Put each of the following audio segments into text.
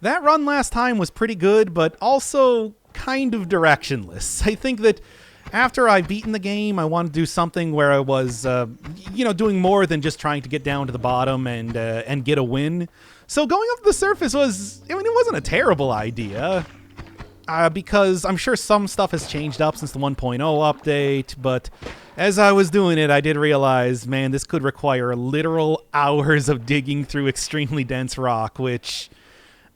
That run last time was pretty good, but also kind of directionless. I think that after I've beaten the game, I want to do something where I was, doing more than just trying to get down to the bottom and get a win. So going up the surface it wasn't a terrible idea. Because I'm sure some stuff has changed up since the 1.0 update, but as I was doing it, I did realize, man, this could require literal hours of digging through extremely dense rock, which,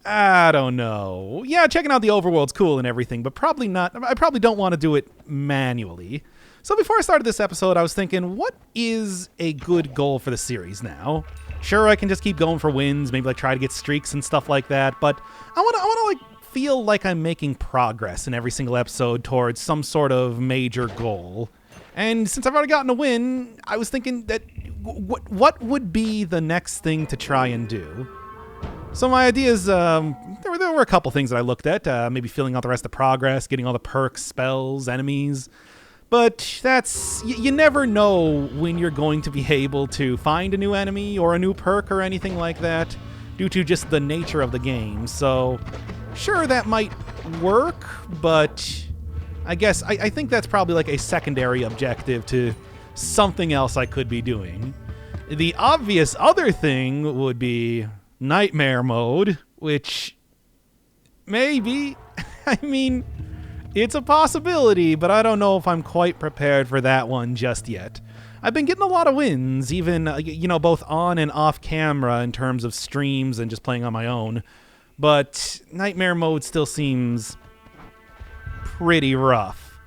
I don't know. Yeah, checking out the overworld's cool and everything, but probably not. I probably don't want to do it manually. So before I started this episode, I was thinking, what is a good goal for the series now? Sure, I can just keep going for wins, maybe try to get streaks and stuff like that, but I want to feel like I'm making progress in every single episode towards some sort of major goal. And since I've already gotten a win, I was thinking that what would be the next thing to try and do? So my ideas, there were a couple things that I looked at, maybe filling out the rest of the progress, getting all the perks, spells, enemies. But you never know when you're going to be able to find a new enemy or a new perk or anything like that due to just the nature of the game. So sure, that might work, but I guess I think that's probably like a secondary objective to something else I could be doing. The obvious other thing would be nightmare mode, which maybe, I mean, it's a possibility, but I don't know if I'm quite prepared for that one just yet. I've been getting a lot of wins, even, both on and off camera in terms of streams and just playing on my own. But nightmare mode still seems pretty rough.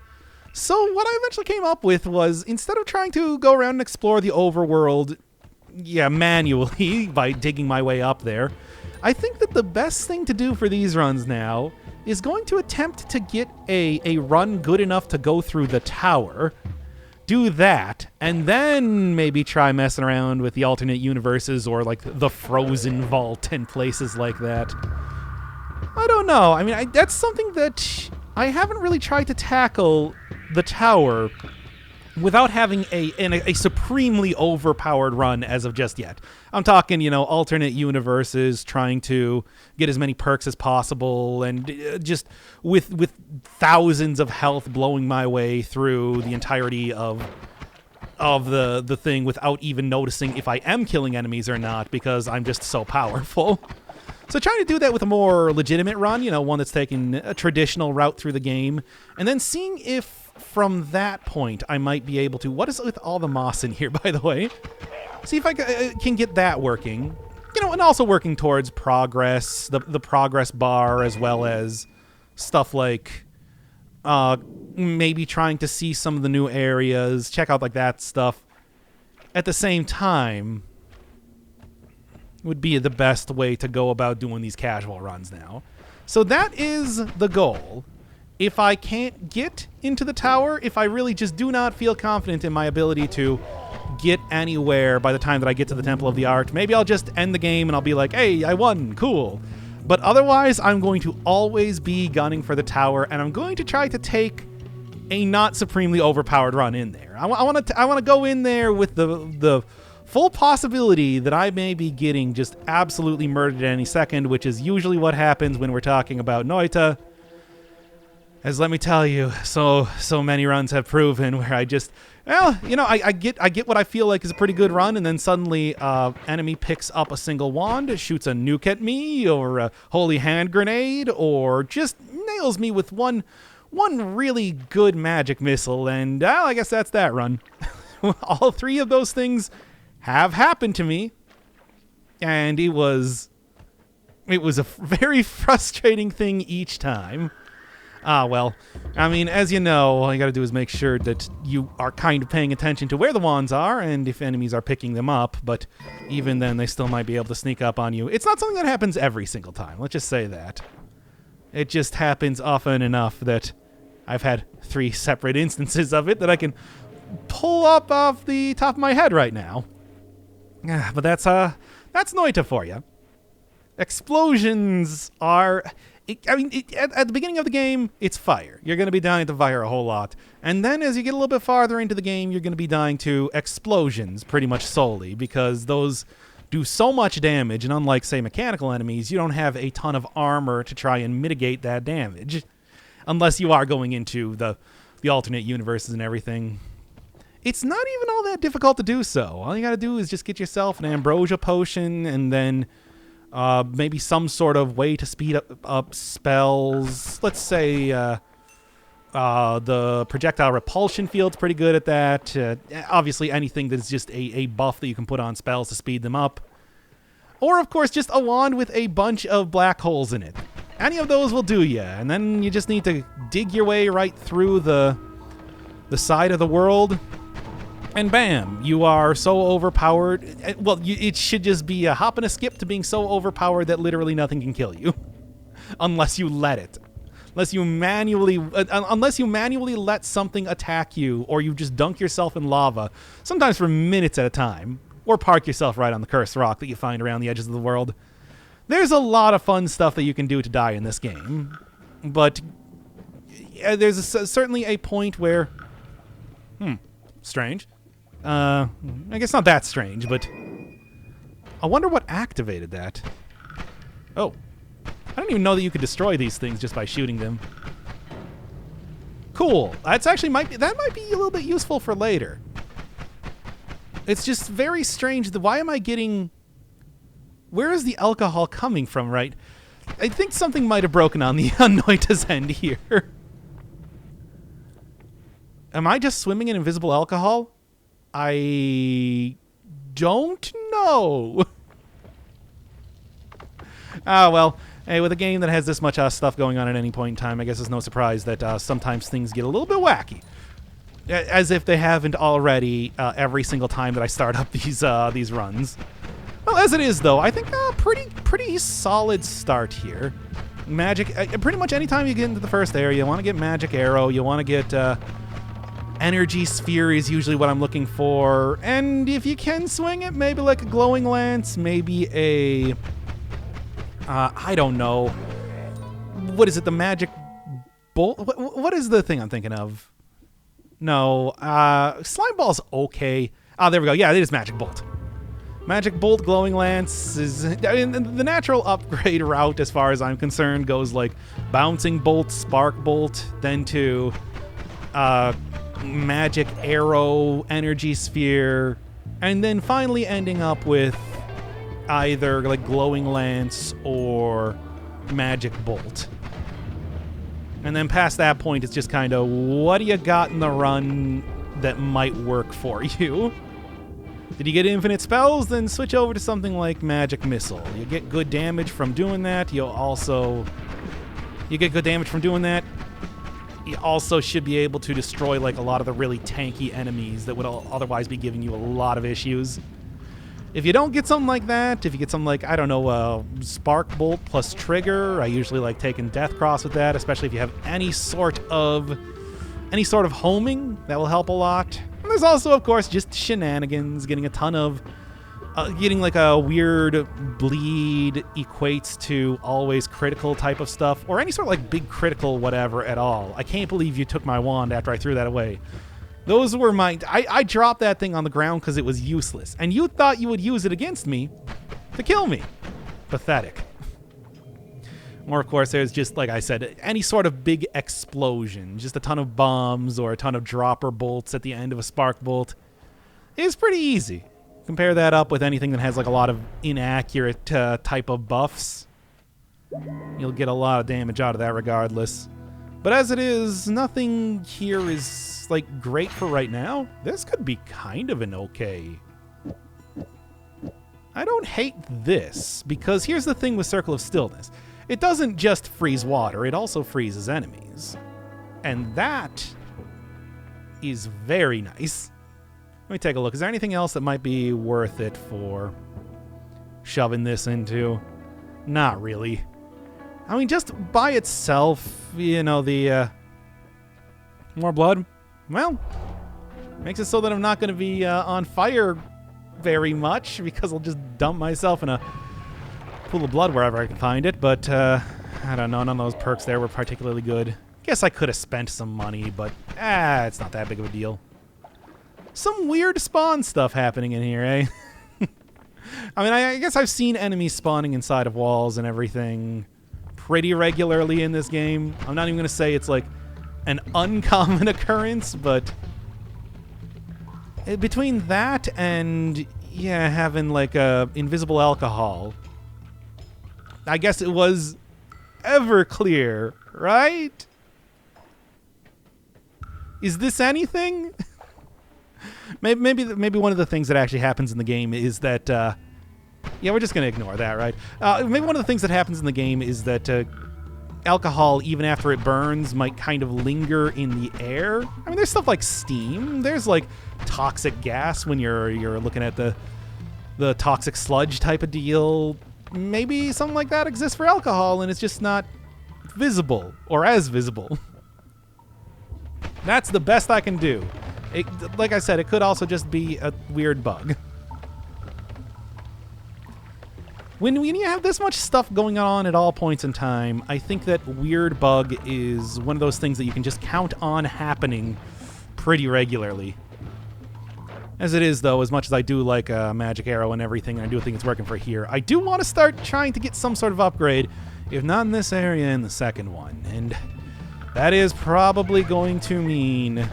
So what I eventually came up with was, instead of trying to go around and explore the overworld, manually by digging my way up there, I think that the best thing to do for these runs now is going to attempt to get a run good enough to go through the tower, do that, and then maybe try messing around with the alternate universes or like the frozen vault and places like that. I don't know. I mean, that's something that I haven't really tried to tackle the tower without having a supremely overpowered run as of just yet. I'm talking, alternate universes, trying to get as many perks as possible, and just with thousands of health blowing my way through the entirety of the thing without even noticing if I am killing enemies or not, because I'm just so powerful. So trying to do that with a more legitimate run, one that's taking a traditional route through the game, and then seeing if from that point I might be able to... What is it with all the moss in here, by the way? See if I can get that working. And also working towards progress, the progress bar, as well as stuff like maybe trying to see some of the new areas, check out like that stuff. At the same time, would be the best way to go about doing these casual runs now. So that is the goal. If I can't get into the tower, if I really just do not feel confident in my ability to get anywhere by the time that I get to the Temple of the Art, maybe I'll just end the game and I'll be like, hey, I won, cool. But otherwise, I'm going to always be gunning for the tower, and I'm going to try to take a not supremely overpowered run in there. I want to go in there with the full possibility that I may be getting just absolutely murdered at any second, which is usually what happens when we're talking about Noita. As let me tell you, so many runs have proven where I just, I get what I feel like is a pretty good run, and then suddenly enemy picks up a single wand, shoots a nuke at me, or a holy hand grenade, or just nails me with one really good magic missile, and I guess that's that run. All three of those things have happened to me, and it was a very frustrating thing each time. Well, I mean, as you know, all you gotta do is make sure that you are kind of paying attention to where the wands are and if enemies are picking them up, but even then they still might be able to sneak up on you. It's not something that happens every single time, let's just say that. It just happens often enough that I've had 3 separate instances of it that I can pull up off the top of my head right now. But that's Noita for you. Explosions are... at the beginning of the game, it's fire. You're going to be dying to fire a whole lot. And then as you get a little bit farther into the game, you're going to be dying to explosions pretty much solely, because those do so much damage, and unlike, say, mechanical enemies, you don't have a ton of armor to try and mitigate that damage, unless you are going into the alternate universes and everything. It's not even all that difficult to do so. All you gotta do is just get yourself an ambrosia potion, and then maybe some sort of way to speed up spells. Let's say the projectile repulsion field's pretty good at that. Obviously, anything that's just a buff that you can put on spells to speed them up. Or, of course, just a wand with a bunch of black holes in it. Any of those will do you, and then you just need to dig your way right through the side of the world, and bam, you are so overpowered. Well, it should just be a hop and a skip to being so overpowered that literally nothing can kill you, unless you let it. Unless you manually let something attack you, or you just dunk yourself in lava, sometimes for minutes at a time, or park yourself right on the cursed rock that you find around the edges of the world. There's a lot of fun stuff that you can do to die in this game, but there's certainly a point where, strange. I guess not that strange, but I wonder what activated that. Oh, I don't even know that you could destroy these things just by shooting them. Cool. That might be a little bit useful for later. It's just very strange. Why am I getting... Where is the alcohol coming from, right? I think something might have broken on the Noita's end here. Am I just swimming in invisible alcohol? I don't know. Well, hey, with a game that has this much stuff going on at any point in time, I guess it's no surprise that sometimes things get a little bit wacky. As if they haven't already every single time that I start up these runs. Well, as it is, though, I think pretty solid start here. Magic, pretty much anytime you get into the first area, you want to get Magic Arrow, you want to get Energy Sphere is usually what I'm looking for, and if you can swing it, maybe like a Glowing Lance, maybe a, I don't know, what is it, the Magic Bolt? What is the thing I'm thinking of? No, Slime Ball's okay. There we go, yeah, it is Magic Bolt. Magic Bolt, Glowing Lance is... I mean, the natural upgrade route, as far as I'm concerned, goes like Bouncing Bolt, Spark Bolt, then to Magic Arrow, Energy Sphere, and then finally ending up with either like Glowing Lance or Magic Bolt. And then past that point, it's just kind of, what do you got in the run that might work for you? Did you get infinite spells? Then switch over to something like Magic Missile. You get good damage from doing that. You get good damage from doing that. You also should be able to destroy like a lot of the really tanky enemies that would otherwise be giving you a lot of issues. If you don't get something like that, if you get something like, I don't know, Spark Bolt plus Trigger, I usually like taking Death Cross with that, especially if you have any sort of homing. That will help a lot. And there's also, of course, just shenanigans, getting a ton of... getting like a weird bleed equates to always critical type of stuff, or any sort of like big critical whatever at all. I can't believe you took my wand after I threw that away. Those were my... I dropped that thing on the ground because it was useless, and you thought you would use it against me to kill me. Pathetic. Or, of course, there's just, like I said, any sort of big explosion. Just a ton of bombs or a ton of dropper bolts at the end of a spark bolt. It's pretty easy. Compare that up with anything that has, like, a lot of inaccurate type of buffs. You'll get a lot of damage out of that regardless. But as it is, nothing here is, like, great for right now. This could be kind of an okay... I don't hate this, because here's the thing with Circle of Stillness. It doesn't just freeze water, it also freezes enemies. And that is very nice. Let me take a look. Is there anything else that might be worth it for shoving this into? Not really. I mean, just by itself, you know, the more blood, well, makes it so that I'm not going to be on fire very much, because I'll just dump myself in a pool of blood wherever I can find it. But I don't know, none of those perks there were particularly good. Guess I could have spent some money, but it's not that big of a deal. Some weird spawn stuff happening in here, eh? I mean, I guess I've seen enemies spawning inside of walls and everything pretty regularly in this game. I'm not even going to say it's like an uncommon occurrence, but between that and, yeah, having like a invisible alcohol, I guess it was ever clear, right? Is this anything? Maybe one of the things that actually happens in the game is that, yeah, we're just going to ignore that, right? Maybe one of the things that happens in the game is that alcohol, even after it burns, might kind of linger in the air. I mean, there's stuff like steam. There's like toxic gas when you're looking at the toxic sludge type of deal. Maybe something like that exists for alcohol, and it's just not visible or as visible. That's the best I can do. Like I said, it could also just be a weird bug. When you have this much stuff going on at all points in time, I think that weird bug is one of those things that you can just count on happening pretty regularly. As it is, though, as much as I do like Magic Arrow and everything, and I do think it's working for here, I do want to start trying to get some sort of upgrade, if not in this area, in the second one. And that is probably going to mean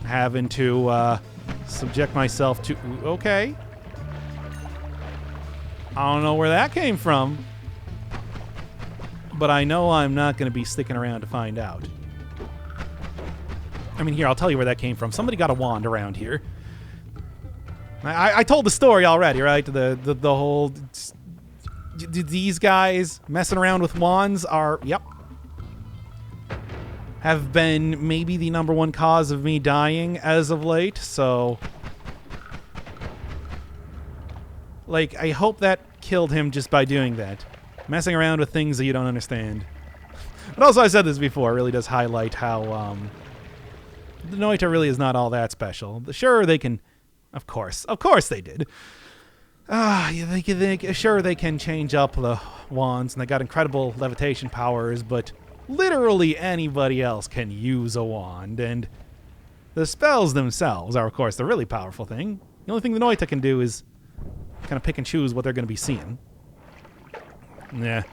having to subject myself to... Okay. I don't know where that came from, but I know I'm not going to be sticking around to find out. I mean, here, I'll tell you where that came from. Somebody got a wand around here. I told the story already, right? The whole... These guys messing around with wands are... Yep. Have been maybe the #1 cause of me dying as of late, so... Like, I hope that killed him just by doing that. Messing around with things that you don't understand. But also, I said this before, it really does highlight how, the Noita really is not all that special. Sure, they can... Of course they did. Sure, they can change up the wands, and they got incredible levitation powers, but literally anybody else can use a wand, and the spells themselves are, of course, the really powerful thing. The only thing the Noita can do is kind of pick and choose what they're going to be seeing. Yeah.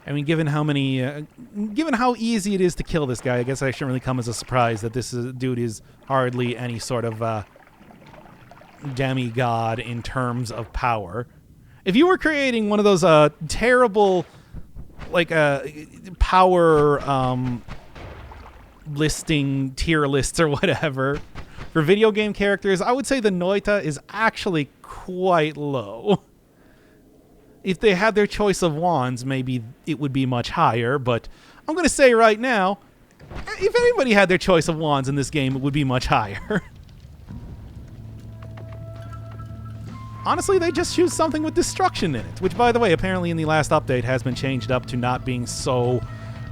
I mean, given how easy it is to kill this guy, I guess I shouldn't really come as a surprise that this dude is hardly any sort of demigod in terms of power. If you were creating one of those terrible, like, power listing tier lists or whatever for video game characters, I would say the Noita is actually quite low. If they had their choice of wands, maybe it would be much higher, but I'm going to say right now, if anybody had their choice of wands in this game, it would be much higher. Honestly, they just choose something with destruction in it, which, by the way, apparently in the last update has been changed up to not being so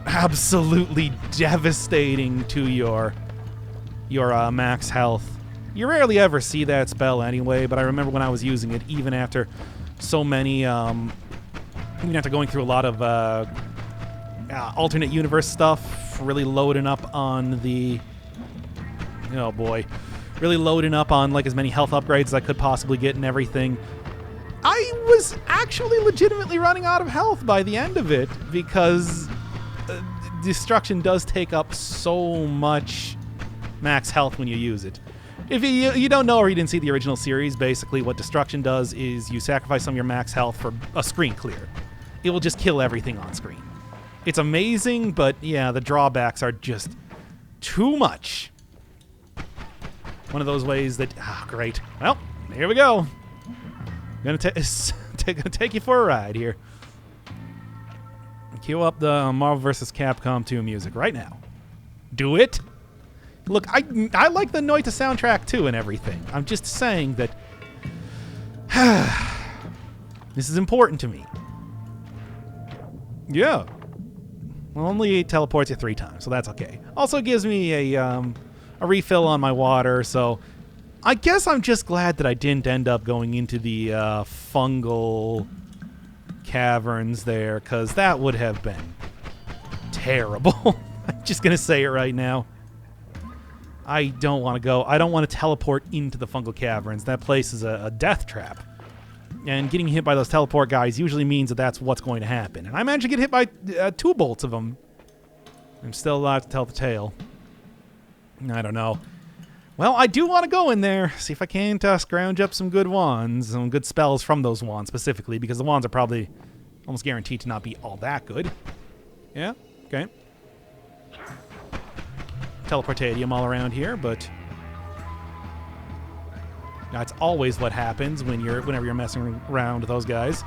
absolutely devastating to your max health. You rarely ever see that spell anyway, but I remember when I was using it, even after so many, even after going through a lot of alternate universe stuff, really loading up on the... Oh boy. Really loading up on like as many health upgrades as I could possibly get and everything. I was actually legitimately running out of health by the end of it because destruction does take up so much max health when you use it. If you don't know or you didn't see the original series, basically what destruction does is you sacrifice some of your max health for a screen clear. It will just kill everything on screen. It's amazing, but yeah, the drawbacks are just too much. One of those ways that... great. Well, here we go. Gonna take you for a ride here. Cue up the Marvel vs. Capcom 2 music right now. Do it. Look, I like the Noita soundtrack too and everything. I'm just saying that... this is important to me. Yeah. Well, only teleports you 3 times, so that's okay. Also gives me a refill on my water, so I guess I'm just glad that I didn't end up going into the fungal caverns there, because that would have been terrible. I'm just going to say it right now. I don't want to go. I don't want to teleport into the fungal caverns. That place is a death trap. And getting hit by those teleport guys usually means that that's what's going to happen. And I managed to get hit by 2 bolts of them. I'm still alive to tell the tale. I don't know. Well, I do want to go in there, see if I can't scrounge up some good wands, some good spells from those wands specifically, because the wands are probably almost guaranteed to not be all that good. Yeah? Okay. Teleportadium all around here, but that's always what happens whenever you're messing around with those guys.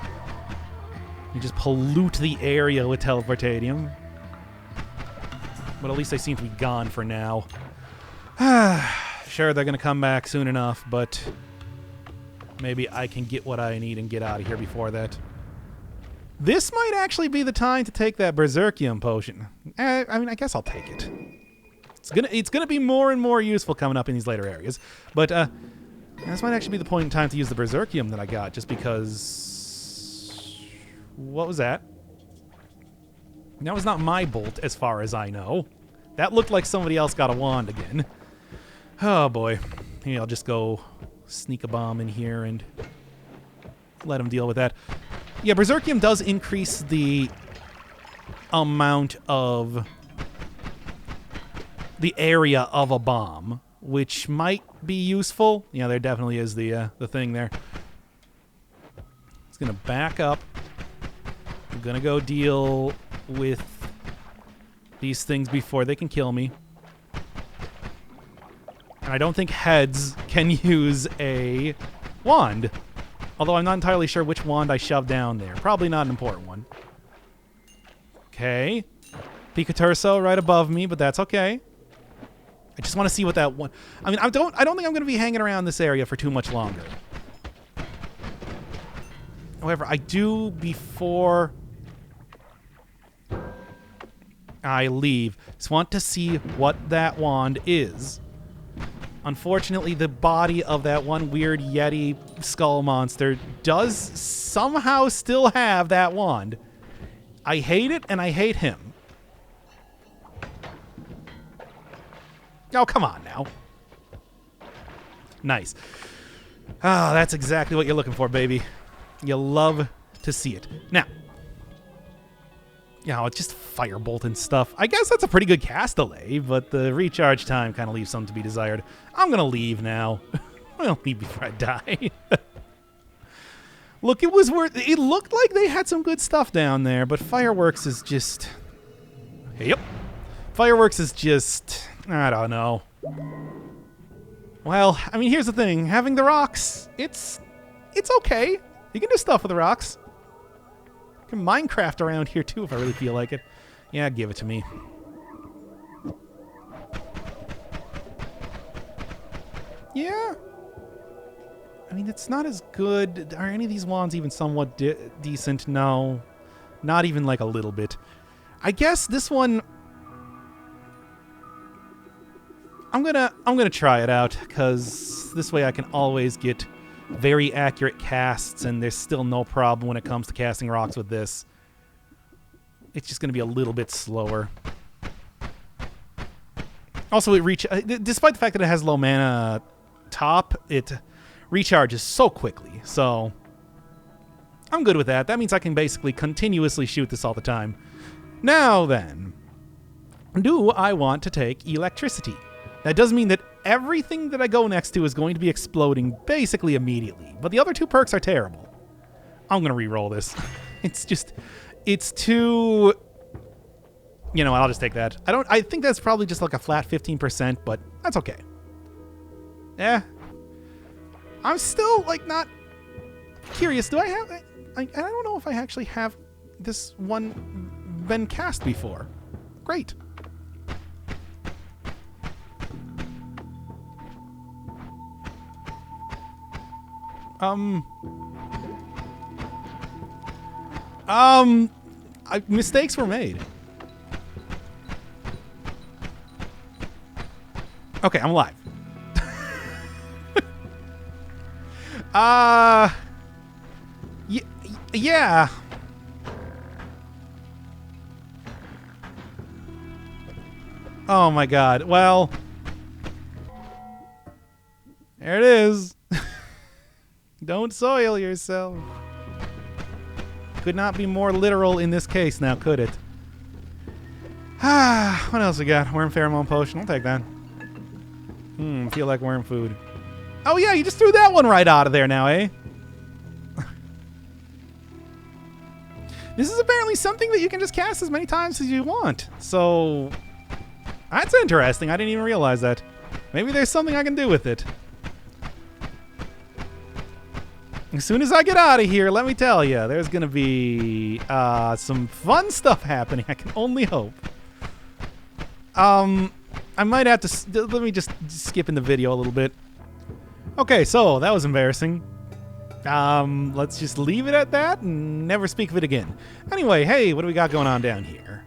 You just pollute the area with teleportadium. But at least they seem to be gone for now. Sure, they're going to come back soon enough, but maybe I can get what I need and get out of here before that. This might actually be the time to take that Berserkium potion. I mean, I guess I'll take it. It's gonna be more and more useful coming up in these later areas. But this might actually be the point in time to use the Berserkium that I got, just because... What was that? That was not my bolt, as far as I know. That looked like somebody else got a wand again. Oh, boy. Maybe I'll just go sneak a bomb in here and let him deal with that. Yeah, Berserkium does increase the amount of the area of a bomb, which might be useful. Yeah, there definitely is the thing there. It's going to back up. I'm going to go deal with these things before they can kill me. And I don't think heads can use a wand. Although I'm not entirely sure which wand I shoved down there. Probably not an important one. Okay. Picaturso right above me, but that's okay. I just want to see what that one... I mean, I don't think I'm going to be hanging around this area for too much longer. However, I do, before I leave, just want to see what that wand is. Unfortunately, the body of that one weird Yeti skull monster does somehow still have that wand. I hate it, and I hate him. Oh, come on now. Nice. Ah, that's exactly what you're looking for, baby. You love to see it. Now, you know, it's just firebolt and stuff. I guess that's a pretty good cast delay, but the recharge time kind of leaves something to be desired. I'm going to leave now. I'm going to leave before I die. Look, it was worth... It looked like they had some good stuff down there, but Fireworks is just... Yep. Fireworks is just... I don't know. Well, I mean, here's the thing. Having the rocks, it's okay. You can do stuff with the rocks. I can Minecraft around here, too, if I really feel like it. Yeah, give it to me. Yeah. I mean, it's not as good. Are any of these wands even somewhat decent? No. Not even like a little bit. I guess this one... I'm gonna try it out, because this way I can always get very accurate casts, and there's still no problem when it comes to casting rocks with this. It's just gonna be a little bit slower. Also, despite the fact that it has low mana top, it recharges so quickly, so I'm good with that. That means I can basically continuously shoot this all the time. Now then, do I want to take electricity? That does mean that everything that I go next to is going to be exploding basically immediately. But the other 2 perks are terrible. I'm going to re-roll this. It's too... You know what, I'll just take that. I think that's probably just like a flat 15%, but that's okay. Yeah. I'm still, like, not curious. Do I have... I don't know if I actually have this one been cast before. Great. Mistakes were made. Okay, I'm alive. Yeah. Oh my god. Well, there it is. Don't soil yourself. Could not be more literal in this case now, could it? What else we got? Worm pheromone potion. I'll take that. Feel like worm food. Oh yeah, you just threw that one right out of there now, eh? This is apparently something that you can just cast as many times as you want. So, that's interesting. I didn't even realize that. Maybe there's something I can do with it. As soon as I get out of here, let me tell you, there's going to be some fun stuff happening. I can only hope. I might have to... Let me just skip in the video a little bit. Okay, so that was embarrassing. Let's just leave it at that and never speak of it again. Anyway, hey, what do we got going on down here?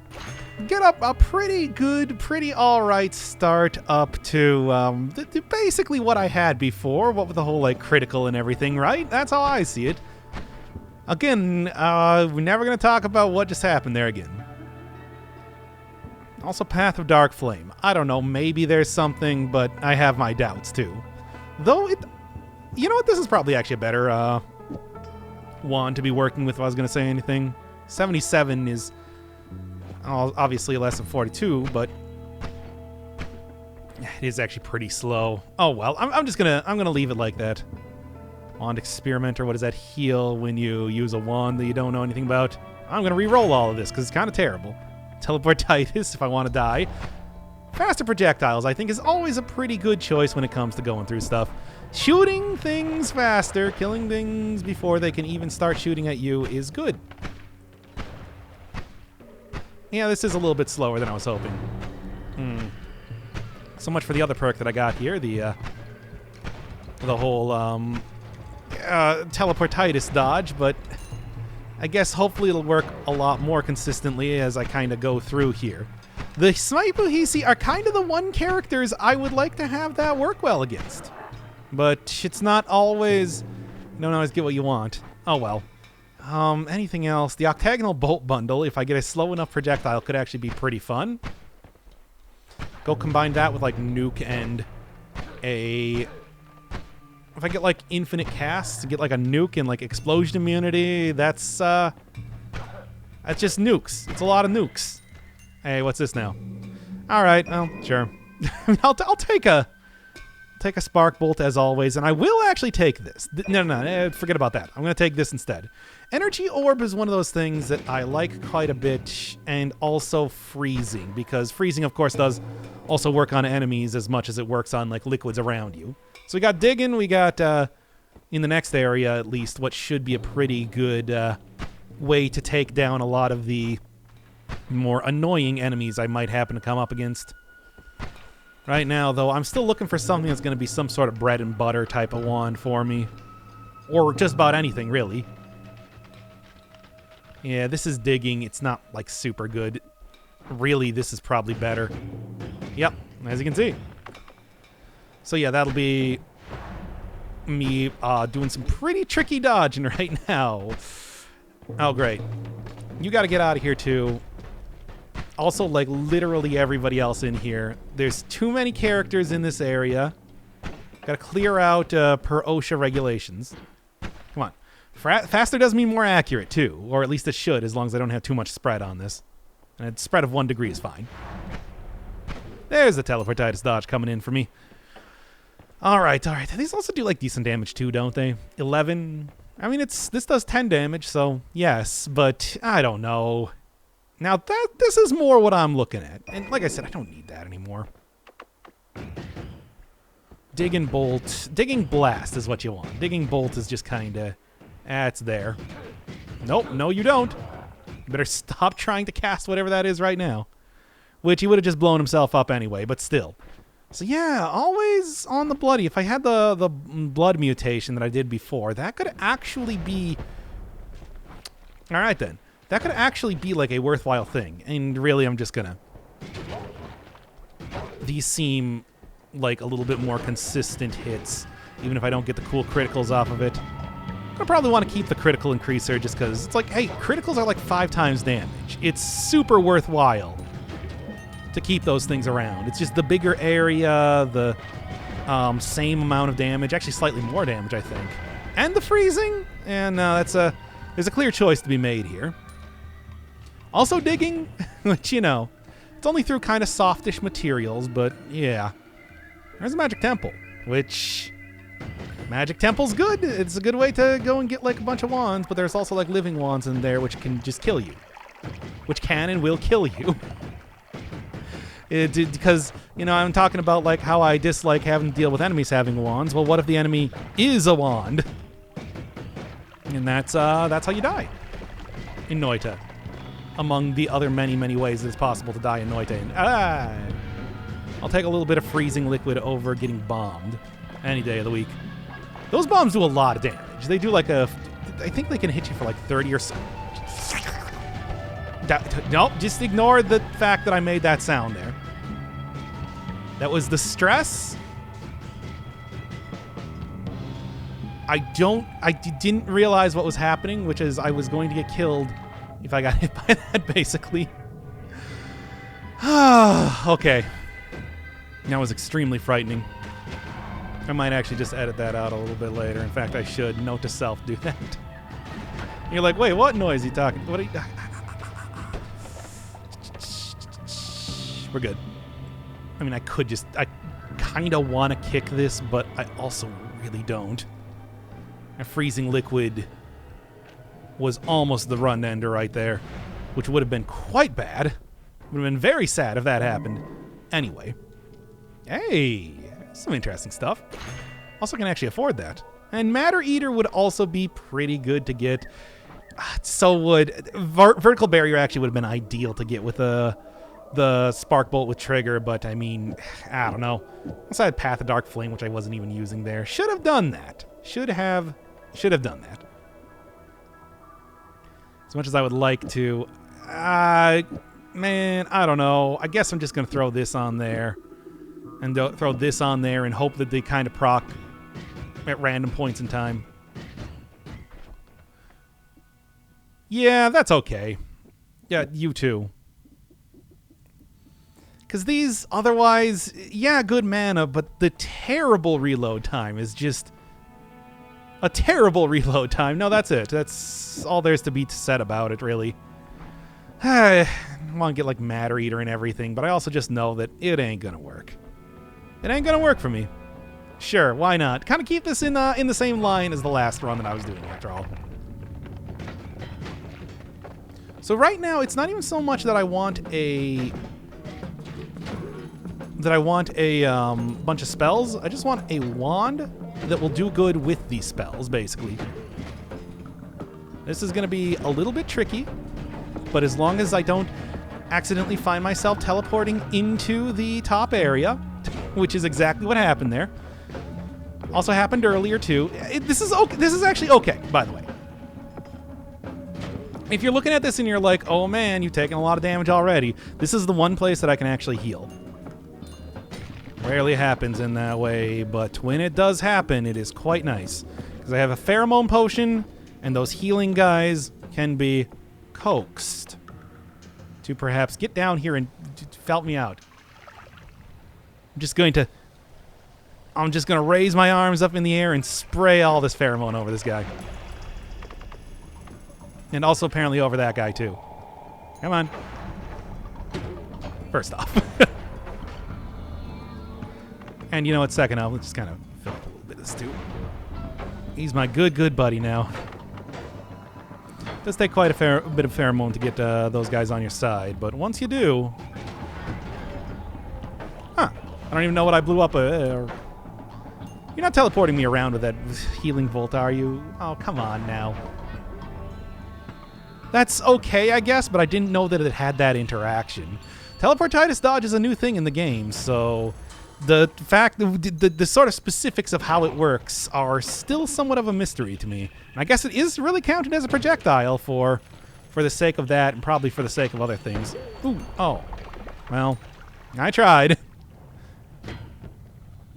Get up a pretty good, pretty alright start up to basically what I had before. What with the whole, like, critical and everything, right? That's how I see it. Again, we're never going to talk about what just happened there again. Also, Path of Dark Flame. I don't know, maybe there's something, but I have my doubts, too. Though, you know what? This is probably actually a better one to be working with if I was going to say anything. 77 is obviously less than 42, but it is actually pretty slow. Oh, well, I'm gonna leave it like that. Wand Experiment, or what does that heal when you use a wand that you don't know anything about? I'm going to re-roll all of this because it's kind of terrible. Teleportitis if I want to die. Faster projectiles, I think, is always a pretty good choice when it comes to going through stuff. Shooting things faster, killing things before they can even start shooting at you is good. Yeah, this is a little bit slower than I was hoping. So much for the other perk that I got here, the whole teleportitis dodge, but I guess hopefully it'll work a lot more consistently as I kind of go through here. The Smite-Buhisi are kind of the one characters I would like to have that work well against. But it's not always... You don't always get what you want. Oh well. Anything else? The Octagonal Bolt Bundle, if I get a slow enough projectile, could actually be pretty fun. Go combine that with, like, Nuke and a... If I get, like, infinite casts, to get, like, a Nuke and, like, Explosion Immunity, that's just nukes. It's a lot of nukes. Hey, what's this now? Alright, well, sure. I'll take a Spark Bolt as always, and I will actually take this. No, forget about that. I'm going to take this instead. Energy Orb is one of those things that I like quite a bit, and also Freezing, because Freezing, of course, does also work on enemies as much as it works on, like, liquids around you. So we got Digging, we got, in the next area at least, what should be a pretty good way to take down a lot of the more annoying enemies I might happen to come up against. Right now, though, I'm still looking for something that's going to be some sort of bread and butter type of wand for me. Or just about anything, really. Yeah, this is Digging. It's not, like, super good. Really, this is probably better. Yep, as you can see. So, yeah, that'll be me doing some pretty tricky dodging right now. Oh, great. You got to get out of here, too. Also, like, literally everybody else in here. There's too many characters in this area. Gotta clear out per OSHA regulations. Come on. Faster does mean more accurate, too. Or at least it should, as long as I don't have too much spread on this. And a spread of 1 degree is fine. There's the teleportitis dodge coming in for me. Alright. These also do, like, decent damage, too, don't they? 11. I mean, this does 10 damage, so yes. But, I don't know. Now, this is more what I'm looking at. And like I said, I don't need that anymore. Digging Bolt. Digging Blast is what you want. Digging Bolt is just kind of... it's there. Nope, no you don't. You better stop trying to cast whatever that is right now. Which he would have just blown himself up anyway, but still. So yeah, always on the bloody. If I had the blood mutation that I did before, that could actually be... Alright then. That could actually be, like, a worthwhile thing. And really, I'm just gonna... These seem like a little bit more consistent hits, even if I don't get the cool criticals off of it. I'm gonna probably want to keep the critical increaser just because it's like, hey, criticals are like 5 times damage. It's super worthwhile to keep those things around. It's just the bigger area, the same amount of damage, actually slightly more damage, I think. and the freezing, and there's a clear choice to be made here. Also digging, which, you know, it's only through kind of softish materials, but yeah. There's a magic temple, which magic temple's good. It's a good way to go and get like a bunch of wands, but there's also like living wands in there which can just kill you. Which can and will kill you. Because, you know, I'm talking about like how I dislike having to deal with enemies having wands. Well, what if the enemy is a wand? And that's how you die in Noita. Among the other many, many ways it's possible to die in Noita. And I'll take a little bit of freezing liquid over getting bombed any day of the week. Those bombs do a lot of damage. They do like I think they can hit you for like 30 or so. Nope, just ignore the fact that I made that sound there. That was the stress. I didn't realize what was happening, which is I was going to get killed if I got hit by that, basically. Okay. That was extremely frightening. I might actually just edit that out a little bit later. In fact, I should. Note to self, do that. You're like, wait, what noise are you talking? What are you... We're good. I mean, I kind of want to kick this, but I also really don't. A freezing liquid was almost the run ender right there, which would have been quite bad. Would have been very sad if that happened. Anyway. Hey, some interesting stuff. Also can actually afford that. And Matter Eater would also be pretty good to get. So would... Vertical Barrier actually would have been ideal to get with the Spark Bolt with Trigger, but I mean, I don't know. Also I had Path of Dark Flame, which I wasn't even using there. Should have done that. Should have done that. As much as I would like to. Man, I don't know. I guess I'm just going to throw this on there. And throw this on there and hope that they kind of proc at random points in time. Yeah, that's okay. Yeah, you too. Because these, otherwise, yeah, good mana, but the terrible reload time is just a terrible reload time. No, that's it. That's all there's to be said about it, really. I want to get, like, Matter Eater and everything, but I also just know that it ain't gonna work. It ain't gonna work for me. Sure, why not? Kind of keep this in the same line as the last run that I was doing, after all. So right now, it's not even so much that I want a bunch of spells. I just want a wand that will do good with these spells, basically. This is going to be a little bit tricky, but as long as I don't accidentally find myself teleporting into the top area, which is exactly what happened there. Also happened earlier, too. This is okay. This is actually okay, by the way. If you're looking at this and you're like, oh man, you've taken a lot of damage already, this is the one place that I can actually heal. Rarely happens in that way, but when it does happen, it is quite nice. Because I have a pheromone potion, and those healing guys can be coaxed to perhaps get down here and felt me out. I'm just going to raise my arms up in the air and spray all this pheromone over this guy. And also apparently over that guy, too. Come on. First off. And you know what? Second off, let's just kind of fill up a little bit of stew. He's my good buddy now. It does take quite a bit of pheromone to get those guys on your side, but once you do... Huh. I don't even know what I blew up. You're not teleporting me around with that healing volt, are you? Oh, come on now. That's okay, I guess, but I didn't know that it had that interaction. Teleportitis dodge is a new thing in the game, so the fact, the sort of specifics of how it works are still somewhat of a mystery to me. And I guess it is really counted as a projectile for the sake of that, and probably for the sake of other things. Ooh, oh. Well, I tried.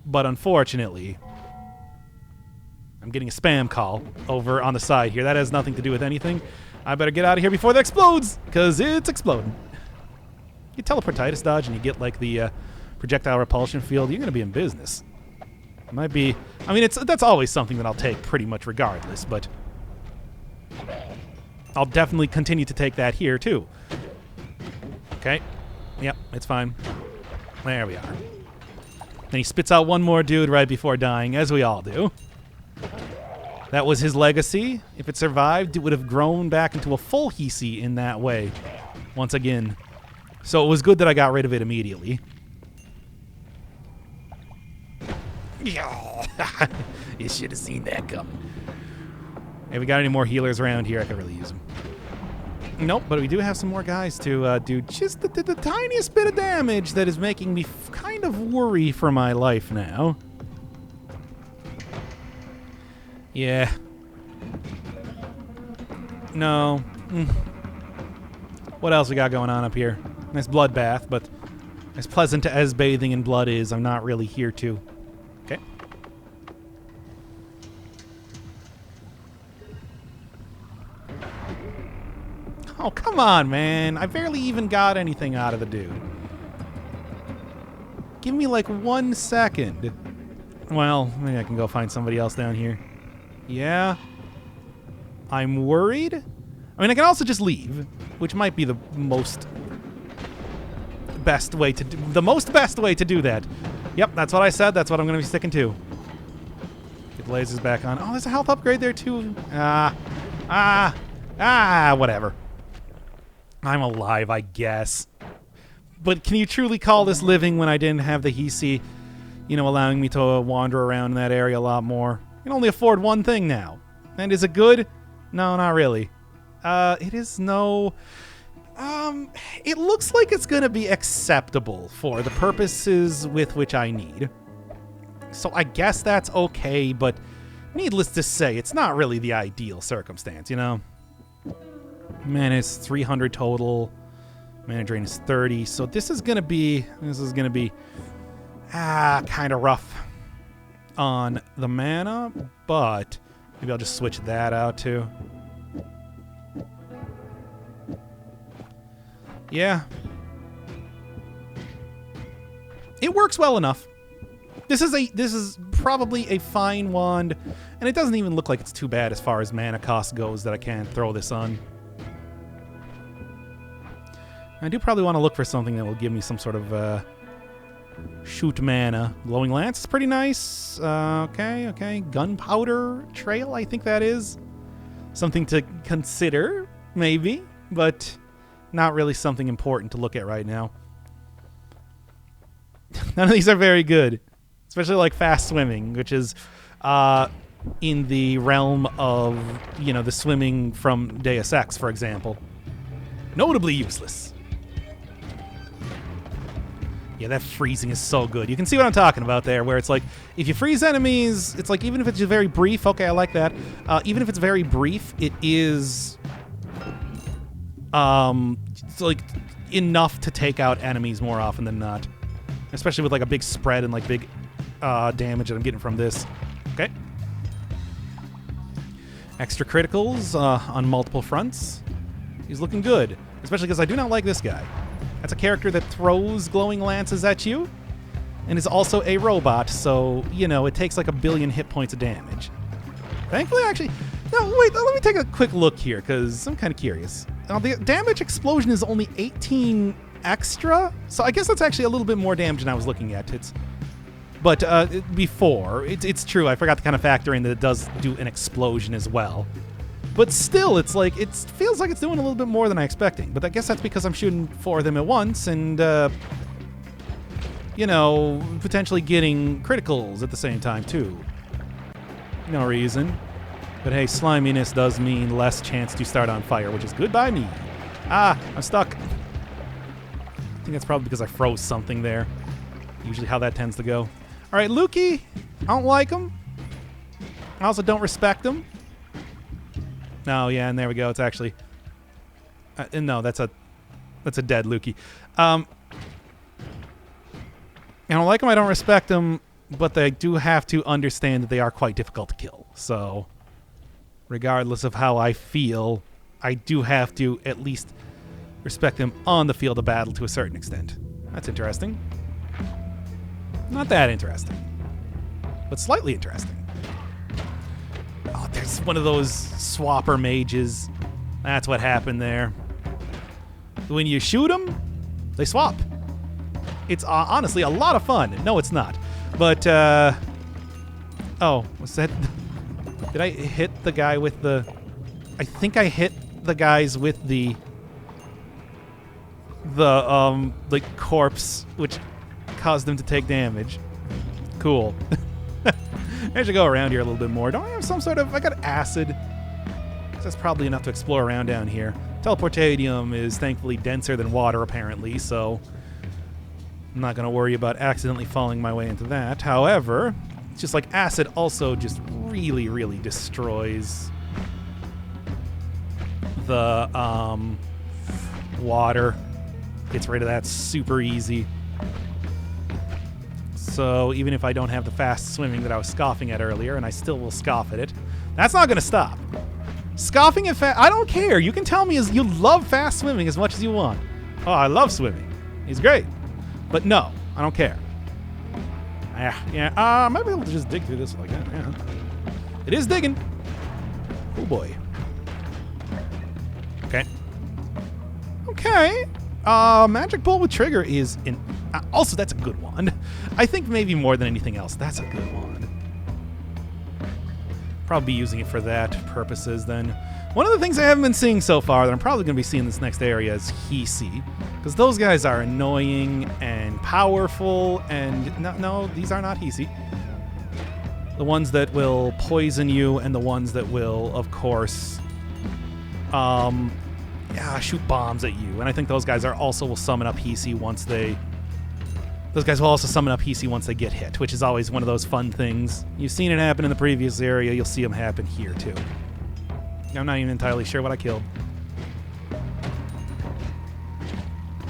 But unfortunately, I'm getting a spam call over on the side here. That has nothing to do with anything. I better get out of here before that explodes, because it's exploding. You teleportitis dodge and you get like the projectile repulsion field, you're going to be in business. Might be... I mean, that's always something that I'll take pretty much regardless, but... I'll definitely continue to take that here, too. Okay. Yep, it's fine. There we are. Then he spits out one more dude right before dying, as we all do. That was his legacy. If it survived, it would have grown back into a full Hisi in that way. Once again. So it was good that I got rid of it immediately. You should have seen that coming. Hey, we got any more healers around here? I could really use them. Nope, but we do have some more guys to do just the tiniest bit of damage that is making me kind of worry for my life now. Yeah. No. What else we got going on up here? Nice bloodbath, but as pleasant as bathing in blood is, I'm not really here to. Okay. Oh, come on, man. I barely even got anything out of the dude. Give me like 1 second. Well, maybe I can go find somebody else down here. Yeah. I'm worried. I mean, I can also just leave, which might be the best way to do that. Yep, that's what I said. That's what I'm going to be sticking to. Get lasers back on. Oh, there's a health upgrade there too. Whatever. I'm alive, I guess. But can you truly call this living when I didn't have the Hisi, allowing me to wander around in that area a lot more? I can only afford one thing now. And is it good? No, not really. It is no... it looks like it's going to be acceptable for the purposes with which I need. So I guess that's okay, but needless to say, it's not really the ideal circumstance, Mana is 300 total. Mana drain is 30. So this is going to be kind of rough on the mana, but maybe I'll just switch that out too. Yeah. It works well enough. This is probably a fine wand, and it doesn't even look like it's too bad as far as mana cost goes that I can throw this on. I do probably want to look for something that will give me some sort of shoot mana. Glowing Lance is pretty nice. Okay. Gunpowder Trail, I think that is. Something to consider, maybe, but not really something important to look at right now. None of these are very good. Especially like fast swimming, which is in the realm of, the swimming from Deus Ex, for example. Notably useless. Yeah, that freezing is so good. You can see what I'm talking about there, where it's like, if you freeze enemies, it's like, even if it's very brief, okay, I like that. Even if it's very brief, it is it's like enough to take out enemies more often than not. Especially with like a big spread and like big damage that I'm getting from this. Okay. Extra criticals on multiple fronts. He's looking good. Especially because I do not like this guy. That's a character that throws glowing lances at you and is also a robot, so, it takes like 1 billion hit points of damage. Thankfully, actually... No, wait, let me take a quick look here, because I'm kind of curious. The damage explosion is only 18 extra, so I guess that's actually a little bit more damage than I was looking at. But before, it's true, I forgot to kind of factor in that it does do an explosion as well. But still, it's like, it feels like it's doing a little bit more than I'm expecting. But I guess that's because I'm shooting 4 of them at once and, potentially getting criticals at the same time, too. No reason. But hey, sliminess does mean less chance to start on fire, which is good by me. I'm stuck. I think that's probably because I froze something there. Usually how that tends to go. All right, Lukey. I don't like him. I also don't respect him. Oh, yeah, and there we go. It's actually... no, that's a dead Lukey. I don't like him, I don't respect him, but they do have to understand that they are quite difficult to kill. So, regardless of how I feel, I do have to at least respect them on the field of battle to a certain extent. That's interesting. Not that interesting. but slightly interesting. Oh, there's one of those swapper mages. That's what happened there. When you shoot them, they swap. It's honestly a lot of fun. No, it's not. But, oh, was that... Did I hit the guy with the... I think I hit the guys with the like, corpse, which caused them to take damage. Cool. I should go around here a little bit more. Don't I have some sort of... I got acid. That's probably enough to explore around down here. Teleportadium is thankfully denser than water, apparently, so I'm not going to worry about accidentally falling my way into that. However, it's just like acid also just really, really destroys the water. Gets rid of that super easy. So even if I don't have the fast swimming that I was scoffing at earlier, and I still will scoff at it, that's not going to stop. Scoffing at I don't care. You can tell me you love fast swimming as much as you want. Oh, I love swimming. He's great. But no, I don't care. Yeah. I might be able to just dig through this like that. Yeah. It is digging. Oh boy. Okay. Magic Bolt with Trigger is in... also, that's a good one. I think maybe more than anything else, that's a good one. Probably be using it for that purposes then. One of the things I haven't been seeing so far that I'm probably going to be seeing in this next area is Hisi. Because those guys are annoying and powerful and... No, these are not Hisi. The ones that will poison you and the ones that will, of course... shoot bombs at you. And I think those guys will summon up Hisi once they... Those guys will also summon up Hisi once they get hit, which is always one of those fun things. You've seen it happen in the previous area. You'll see them happen here, too. I'm not even entirely sure what I killed.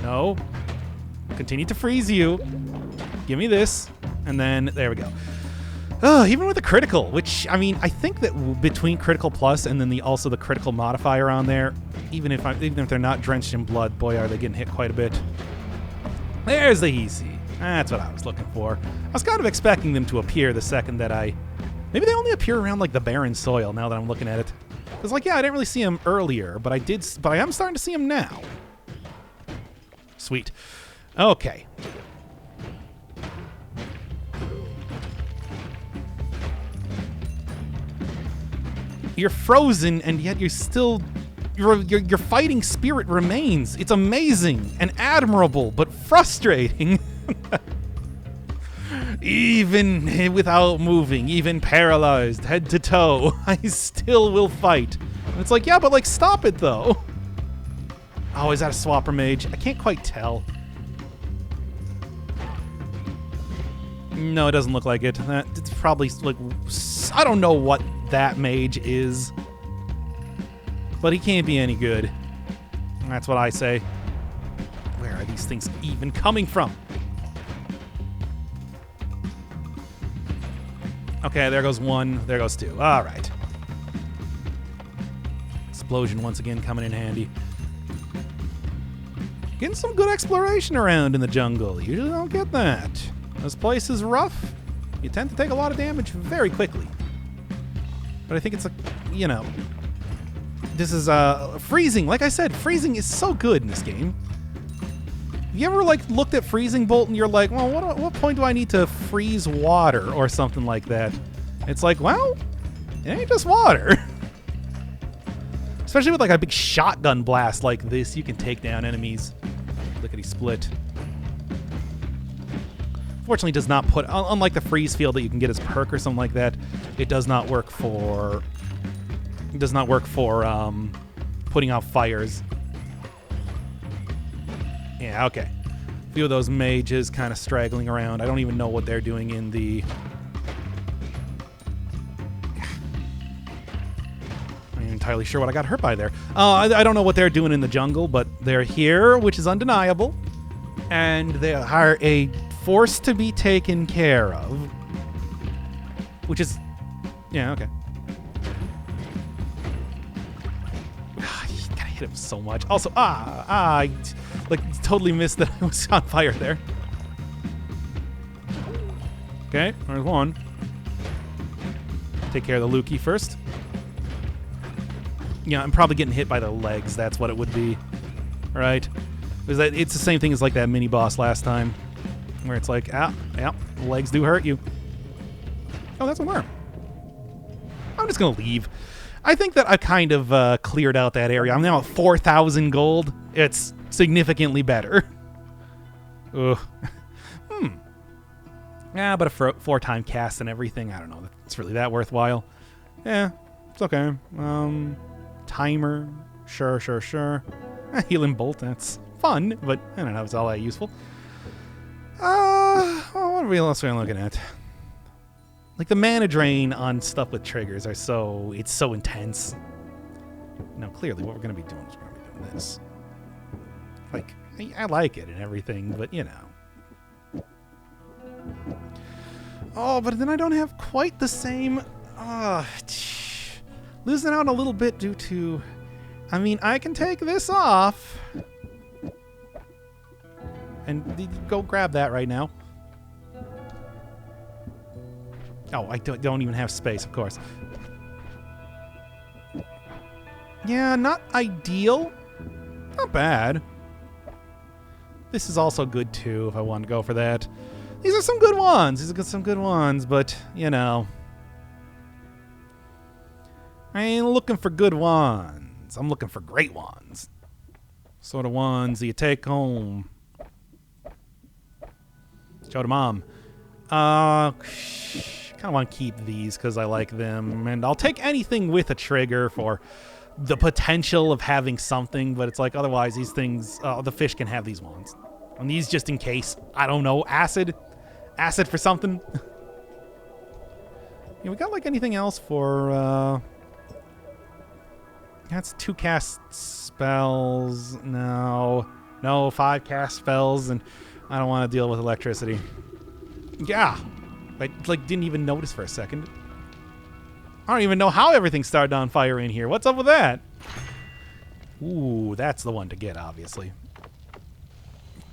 No. Continue to freeze you. Give me this. And then, there we go. Even with the critical, which, I mean, I think that between critical plus and then also the critical modifier on there, even if they're not drenched in blood, boy, are they getting hit quite a bit. There's the Hisi. That's what I was looking for. I was kind of expecting them to appear the second that maybe they only appear around, like, the barren soil now that I'm looking at it. It's like, yeah, I didn't really see them earlier, but I am starting to see them now. Sweet. Okay. You're frozen, and yet you're still... Your fighting spirit remains. It's amazing and admirable, but frustrating. Even without moving, even paralyzed, head to toe, I still will fight. And it's like, yeah, but, like, stop it, though. Oh, is that a swapper mage? I can't quite tell. No, it doesn't look like it. It's probably, like... I don't know what that mage is. But he can't be any good. That's what I say. Where are these things even coming from? Okay, there goes one. There goes two. All right. Explosion once again coming in handy. Getting some good exploration around in the jungle. You usually don't get that. This place is rough. You tend to take a lot of damage very quickly. But I think it's this is freezing. Like I said, freezing is so good in this game. You ever looked at freezing bolt and you're like, well, what point do I need to freeze water or something like that? It's like, well, it ain't just water. Especially with a big shotgun blast like this, you can take down enemies. Lickety split. Fortunately, does not put, unlike the freeze field that you can get as perk or something like that, it does not work for. It does not work for putting out fires. Yeah, okay. A few of those mages kind of straggling around. I don't even know what they're doing in the... I'm not entirely sure what I got hurt by there. I don't know what they're doing in the jungle, but they're here, which is undeniable. And they are a force to be taken care of. Which is... Yeah, okay. You gotta hit him so much. Also, I totally missed that I was on fire there. Okay, there's one. Take care of the Lukey first. Yeah, I'm probably getting hit by the legs. That's what it would be. Right? It's the same thing as like that mini boss last time. Where it's like, yeah, the legs do hurt you. Oh, that's a worm. I'm just going to leave. I think that I kind of cleared out that area. I'm now at 4,000 gold. It's significantly better. Ugh. Yeah, but a 4-time cast and everything, I don't know. It's really that worthwhile. Yeah, it's okay. Timer. Sure. Healing bolt, that's fun, but I don't know, it's all that useful. Well, what else are we looking at? Like the mana drain on stuff with triggers it's so intense. Now, clearly, what we're going to be doing is we're going to be doing this. Like, I like it and everything, but you know. Oh, but then I don't have quite the same. Losing out a little bit due to. I mean, I can take this off. And go grab that right now. Oh, I don't even have space, of course. Yeah, not ideal. Not bad. This is also good, too, if I want to go for that. These are some good ones. But, you know. I ain't looking for good ones. I'm looking for great ones. Sort of ones that you take home. Show to Mom. Kind of want to keep these because I like them. And I'll take anything with a trigger for the potential of having something. But it's like, otherwise, these things, the fish can have these ones. And these just in case. I don't know. Acid for something. Yeah, we got like anything else for... That's 2 cast spells. No, 5 cast spells, and I don't want to deal with electricity. Yeah, I didn't even notice for a second. I don't even know how everything started on fire in here. What's up with that? Ooh, that's the one to get, obviously.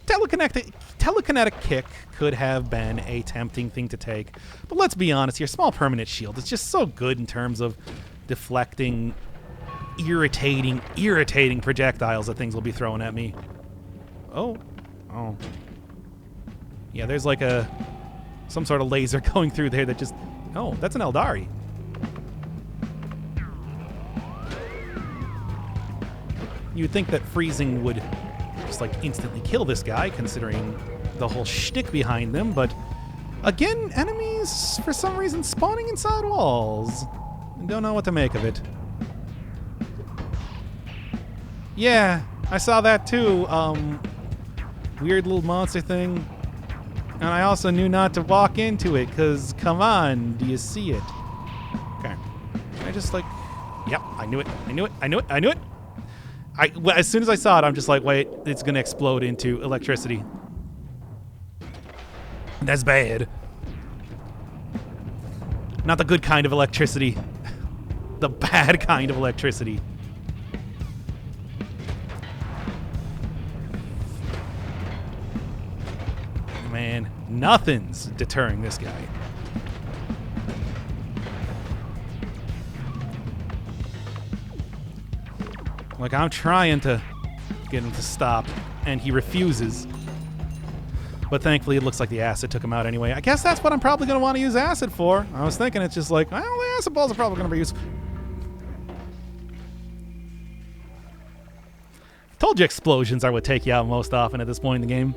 Telekinetic kick could have been a tempting thing to take, but let's be honest here. Small permanent shield is just so good in terms of deflecting irritating projectiles that things will be throwing at me. Oh. Yeah, there's like some sort of laser going through there that just... Oh, that's an Eldari. You'd think that freezing would just like instantly kill this guy, considering the whole shtick behind them, but again, enemies for some reason spawning inside walls. I don't know what to make of it. Yeah, I saw that too. Weird little monster thing. And I also knew not to walk into it, because, come on, do you see it? Okay. I just like... Yep, I knew it. As soon as I saw it, I'm just like, wait, it's going to explode into electricity. That's bad. Not the good kind of electricity. The bad kind of electricity. Man, nothing's deterring this guy. Like, I'm trying to get him to stop, and he refuses. But thankfully, it looks like the acid took him out anyway. I guess that's what I'm probably going to want to use acid for. I was thinking it's just like, well, the acid balls are probably going to be used. Told you explosions are what take you out most often at this point in the game.